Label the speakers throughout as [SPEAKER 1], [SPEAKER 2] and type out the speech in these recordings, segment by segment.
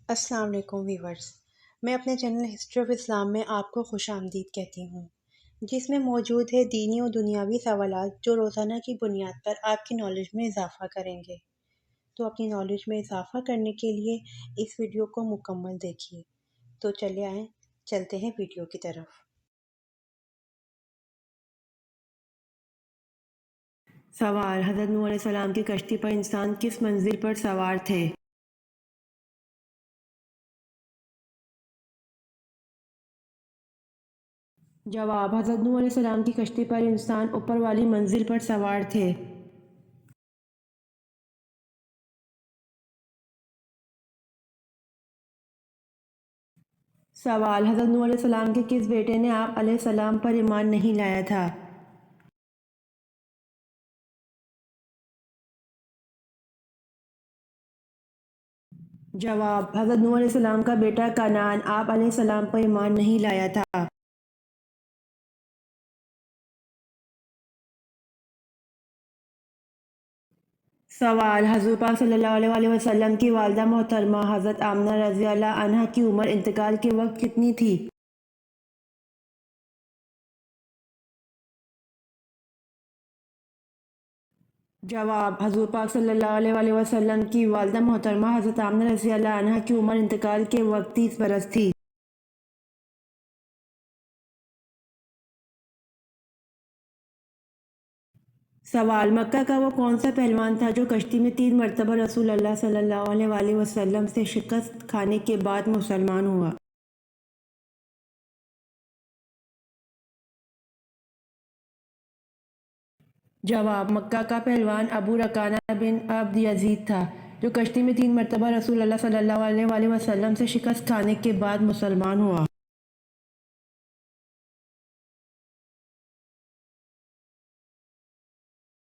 [SPEAKER 1] السلام علیکم ویورز، میں اپنے چینل ہسٹری آف اسلام میں آپ کو خوش آمدید کہتی ہوں، جس میں موجود ہے دینی و دنیاوی سوالات جو روزانہ کی بنیاد پر آپ کی نالج میں اضافہ کریں گے۔ تو اپنی نالج میں اضافہ کرنے کے لیے اس ویڈیو کو مکمل دیکھیے۔ تو چلے آئیں، چلتے ہیں ویڈیو کی طرف۔
[SPEAKER 2] سوال: حضرت نوح علیہ السلام کی کشتی پر انسان کس منزل پر سوار تھے؟ جواب: حضرت نوح علیہ السلام کی کشتی پر انسان اوپر والی منزل پر سوار تھے۔ سوال: حضرت نوح علیہ السلام کے کس بیٹے نے آپ علیہ السلام پر ایمان نہیں لایا تھا؟ جواب: حضرت نوح علیہ السلام کا بیٹا کنعان آپ علیہ السلام پر ایمان نہیں لایا تھا۔ سوال: حضور پاک صلی اللہ علیہ وسلم کی والدہ محترمہ حضرت آمنہ رضی اللہ عنہا کی عمر انتقال کے وقت کتنی تھی؟ جواب: حضور پاک صلی اللہ علیہ وسلم کی والدہ محترمہ حضرت آمنہ رضی اللہ عنہا کی عمر انتقال کے وقت 30 برس تھی۔ سوال: مکہ کا وہ کون سا پہلوان تھا جو کشتی میں 3 مرتبہ رسول اللہ صلی اللہ علیہ وسلم سے شکست کھانے کے بعد مسلمان ہوا؟ جواب: مکہ کا پہلوان ابو رکانہ بن عبد یزید تھا جو کشتی میں 3 مرتبہ رسول اللہ صلی اللہ علیہ وسلم سے شکست کھانے کے بعد مسلمان ہوا۔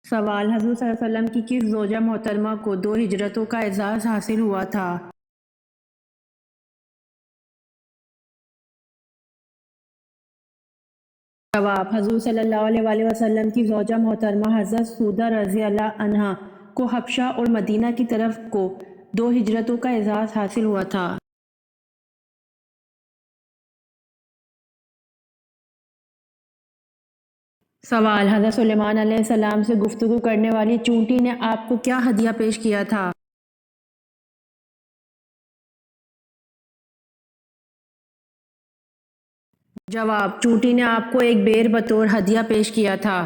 [SPEAKER 2] سوال: حضور صلی اللہ علیہ وسلم کی کس زوجہ محترمہ کو 2 ہجرتوں کا اعزاز حاصل ہوا تھا؟ جواب: حضور صلی اللہ علیہ وسلم کی زوجہ محترمہ حضرت سودہ رضی اللہ عنہا کو حبشہ اور مدینہ کی طرف کو 2 ہجرتوں کا اعزاز حاصل ہوا تھا۔ سوال: حضرت سلیمان علیہ السلام سے گفتگو کرنے والی چونٹی نے آپ کو کیا ہدیہ پیش کیا تھا؟ جواب: چونٹی نے آپ کو ایک بیر بطور ہدیہ پیش کیا تھا۔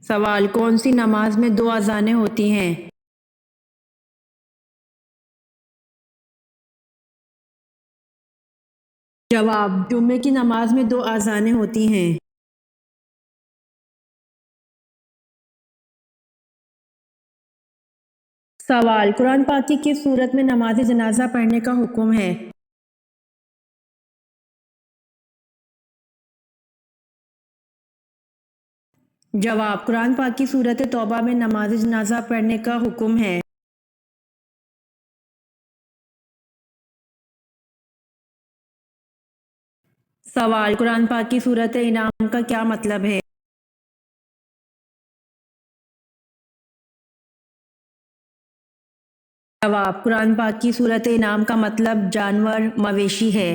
[SPEAKER 2] سوال: کون سی نماز میں 2 اذانیں ہوتی ہیں؟ جواب: جمعے کی نماز میں 2 اذانیں ہوتی ہیں۔ سوال: قرآن پاک کی کس صورت میں نماز جنازہ پڑھنے کا حکم ہے؟ جواب: قرآن پاک کی سورۃ توبہ میں نماز جنازہ پڑھنے کا حکم ہے۔ سوال: قرآن پاک کی سورۃ انعام کا کیا مطلب ہے؟ جواب: قرآن پاک کی سورۃ انعام کا مطلب جانور، مویشی ہے۔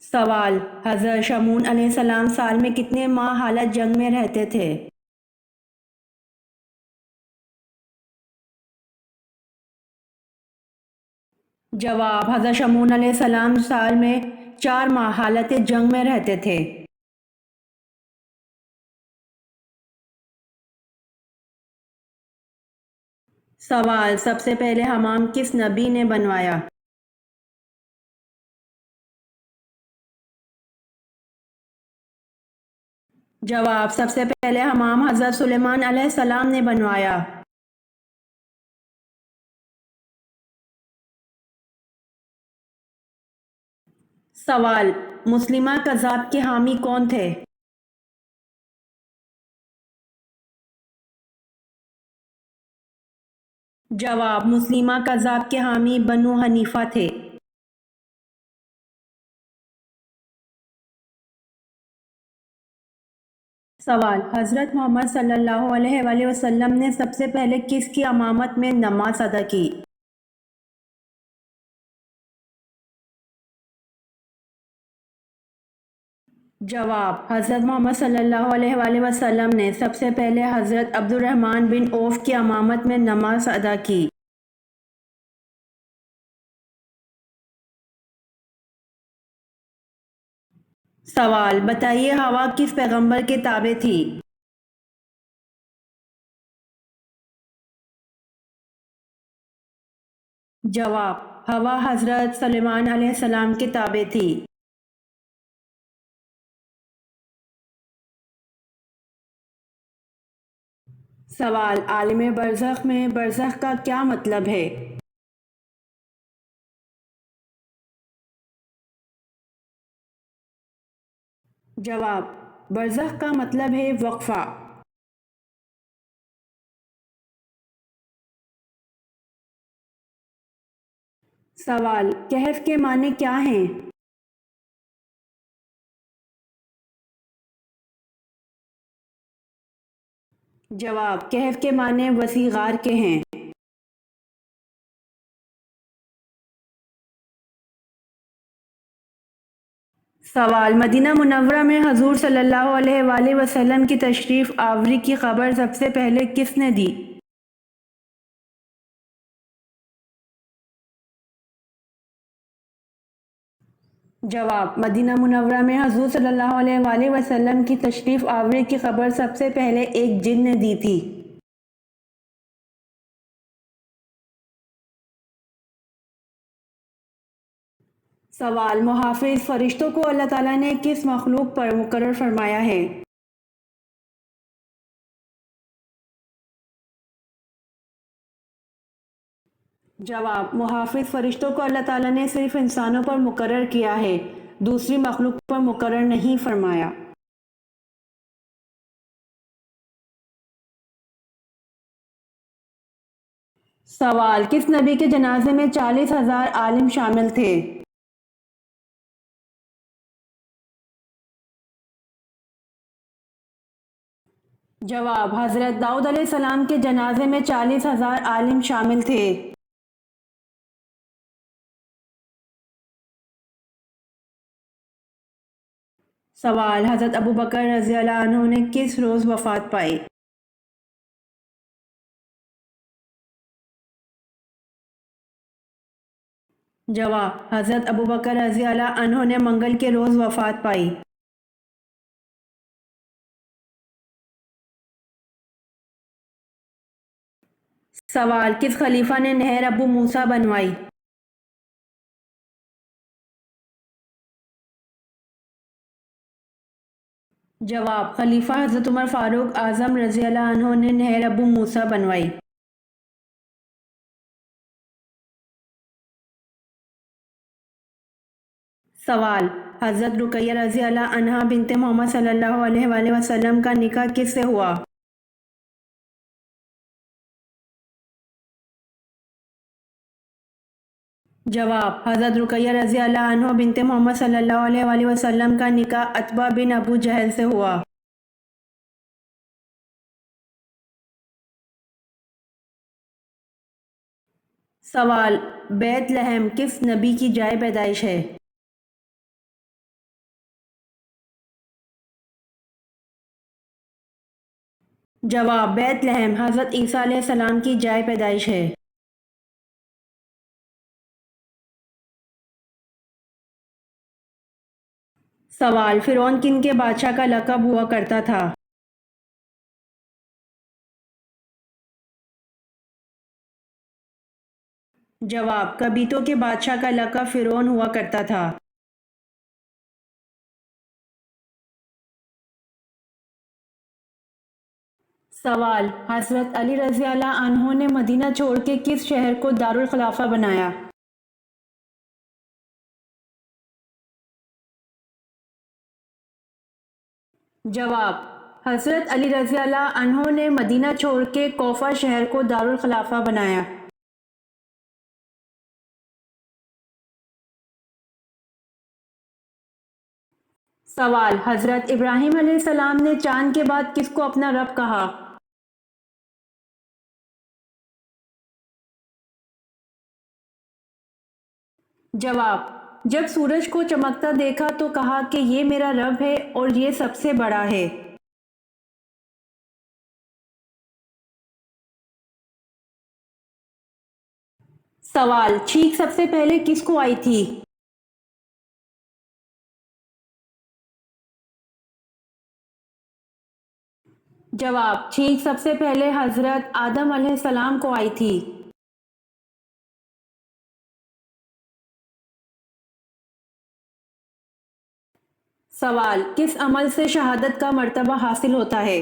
[SPEAKER 2] سوال: حضرت شمعون علیہ السلام سال میں کتنے ماہ حالت جنگ میں رہتے تھے؟ جواب: حضرت شمعون علیہ السلام سال میں 4 ماہ حالت جنگ میں رہتے تھے۔ سوال: سب سے پہلے حمام کس نبی نے بنوایا؟ جواب: سب سے پہلے حمام حضرت سلیمان علیہ السلام نے بنوایا۔ سوال: مسلمہ کذاب کے حامی کون تھے؟ جواب: مسلمہ کذاب کے حامی بنو حنیفہ تھے۔ سوال: حضرت محمد صلی اللہ علیہ وآلہ وسلم نے سب سے پہلے کس کی امامت میں نماز ادا کی؟ جواب: حضرت محمد صلی اللہ علیہ وآلہ وسلم نے سب سے پہلے حضرت عبد الرحمن بن عوف کی امامت میں نماز ادا کی۔ سوال: بتائیے ہوا کس پیغمبر کے تابع تھی؟ جواب: ہوا حضرت سلیمان علیہ السلام کے تابع تھی۔ سوال: عالم برزخ میں برزخ کا کیا مطلب ہے؟ جواب: برزخ کا مطلب ہے وقفہ۔ سوال: کہف کے معنی کیا ہیں؟ جواب: کہف کے معنی وسیع غار کے ہیں۔ سوال: مدینہ منورہ میں حضور صلی اللہ علیہ وآلہ وسلم کی تشریف آوری کی خبر سب سے پہلے کس نے دی؟ جواب: مدینہ منورہ میں حضور صلی اللہ علیہ وآلہ وسلم کی تشریف آوری کی خبر سب سے پہلے ایک جن نے دی تھی۔ سوال: محافظ فرشتوں کو اللہ تعالیٰ نے کس مخلوق پر مقرر فرمایا ہے؟ جواب: محافظ فرشتوں کو اللہ تعالیٰ نے صرف انسانوں پر مقرر کیا ہے، دوسری مخلوق پر مقرر نہیں فرمایا۔ سوال: کس نبی کے جنازے میں 40,000 عالم شامل تھے؟ جواب: حضرت داؤد علیہ السلام کے جنازے میں 40,000 عالم شامل تھے۔ سوال: حضرت ابوبکر رضی اللہ عنہ نے کس روز وفات پائی؟ جواب: حضرت ابوبکر رضی اللہ عنہ نے منگل کے روز وفات پائی۔ سوال: کس خلیفہ نے نہر ابو موسیٰ بنوائی؟ جواب: خلیفہ حضرت عمر فاروق اعظم رضی اللہ عنہ نے نہر ابو موسیٰ بنوائی۔ سوال: حضرت رقیہ رضی اللہ عنہا بنت محمد صلی اللہ علیہ وآلہ وسلم کا نکاح کس سے ہوا؟ جواب: حضرت رقیہ رضی اللہ عنہ بنت محمد صلی اللہ علیہ وآلہ وسلم کا نکاح عتبہ بن ابو جہل سے ہوا۔ سوال: بیت لحم کس نبی کی جائے پیدائش ہے؟ جواب: بیت لحم حضرت عیسیٰ علیہ السلام کی جائے پیدائش ہے۔ سوال: فرعون کن کے بادشاہ کا لقب ہوا کرتا تھا؟ جواب: قبیطوں کے بادشاہ کا لقب فرعون ہوا کرتا تھا۔ سوال: حضرت علی رضی اللہ عنہ نے مدینہ چھوڑ کے کس شہر کو دارالخلافہ بنایا؟ جواب: حضرت علی رضی اللہ عنہ نے مدینہ چھوڑ کے کوفہ شہر کو دارالخلافہ بنایا۔ سوال: حضرت ابراہیم علیہ السلام نے چاند کے بعد کس کو اپنا رب کہا؟ جواب: جب سورج کو چمکتا دیکھا تو کہا کہ یہ میرا رب ہے اور یہ سب سے بڑا ہے۔ سوال: چھینک سب سے پہلے کس کو آئی تھی؟ جواب: چھینک سب سے پہلے حضرت آدم علیہ السلام کو آئی تھی۔ سوال: کس عمل سے شہادت کا مرتبہ حاصل ہوتا ہے؟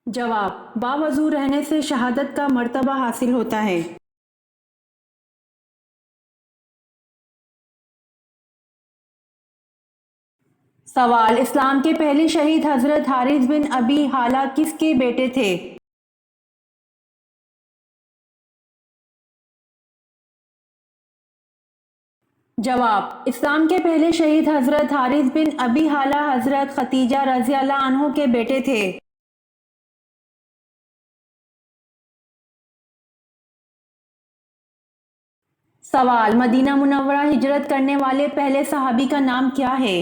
[SPEAKER 2] جواب: باوضو رہنے سے شہادت کا مرتبہ حاصل ہوتا ہے۔ سوال: اسلام کے پہلے شہید حضرت حارث بن ابی حالہ کس کے بیٹے تھے؟ جواب: اسلام کے پہلے شہید حضرت حارث بن ابی حالہ حضرت ختیجہ رضی اللہ عنہ کے بیٹے تھے۔ سوال: مدینہ منورہ ہجرت کرنے والے پہلے صحابی کا نام کیا ہے؟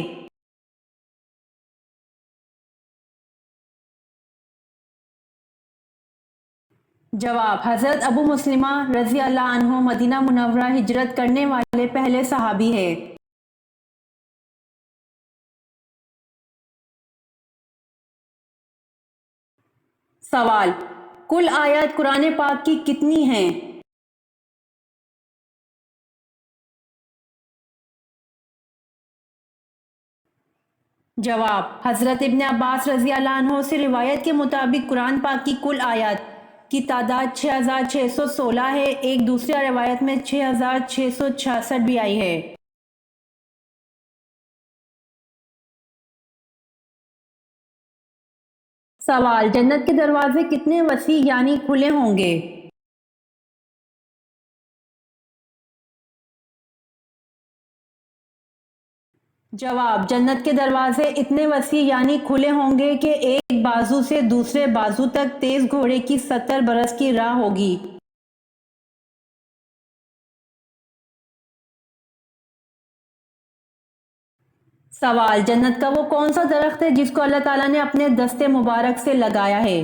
[SPEAKER 2] جواب: حضرت ابو مسلمہ رضی اللہ عنہ مدینہ منورہ ہجرت کرنے والے پہلے صحابی ہیں۔ سوال: کل آیات قرآن پاک کی کتنی ہیں؟ جواب: حضرت ابن عباس رضی اللہ عنہ سے روایت کے مطابق قرآن پاک کی کل آیات کی تعداد 6616 ہے۔ ایک دوسری روایت میں 6666 بھی آئی ہے۔ سوال: جنت کے دروازے کتنے وسیع یعنی کھلے ہوں گے؟ جواب: جنت کے دروازے اتنے وسیع یعنی کھلے ہوں گے کہ ایک بازو سے دوسرے بازو تک تیز گھوڑے کی 70 برس کی راہ ہوگی۔ سوال: جنت کا وہ کون سا درخت ہے جس کو اللہ تعالیٰ نے اپنے دست مبارک سے لگایا ہے؟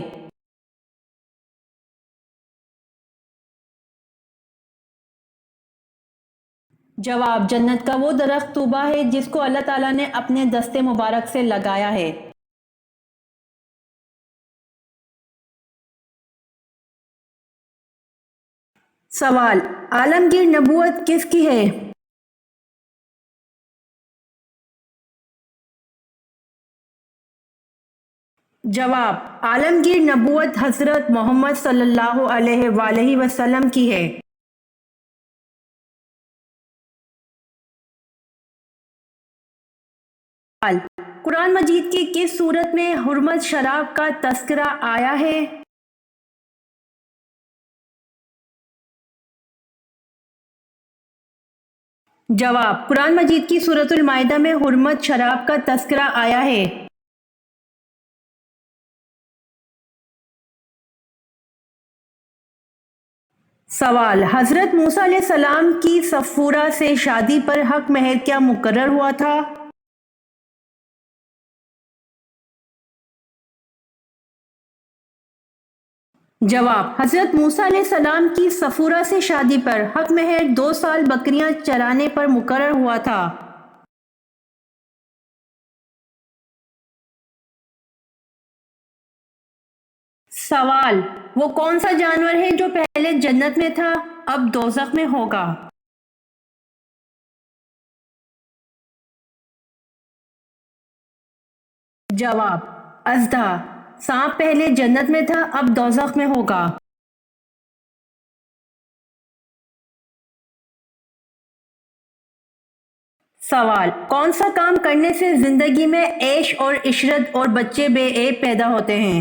[SPEAKER 2] جواب: جنت کا وہ درخت طوبہ ہے جس کو اللہ تعالیٰ نے اپنے دست مبارک سے لگایا ہے۔ سوال: عالمگیر نبوت کس کی ہے؟ جواب: عالمگیر نبوت حضرت محمد صلی اللہ علیہ وآلہ وسلم کی ہے۔ سوال: قرآن مجید کی کس سورت میں حرمت شراب کا تذکرہ آیا ہے؟ جواب: قرآن مجید کی سورۃ المائدہ میں حرمت شراب کا تذکرہ آیا ہے۔ سوال: حضرت موسیٰ علیہ السلام کی صفورہ سے شادی پر حق مہر کیا مقرر ہوا تھا؟ جواب: حضرت موسیٰ علیہ السلام کی صفورہ سے شادی پر حق مہر 2 سال بکریاں چرانے پر مقرر ہوا تھا۔ سوال: وہ کون سا جانور ہے جو پہلے جنت میں تھا اب دوزخ میں ہوگا؟ جواب: اژدہا۔ سانپ پہلے جنت میں تھا اب دوزخ میں ہوگا۔ سوال: کون سا کام کرنے سے زندگی میں عیش اور عشرت اور بچے بے عیب پیدا ہوتے ہیں؟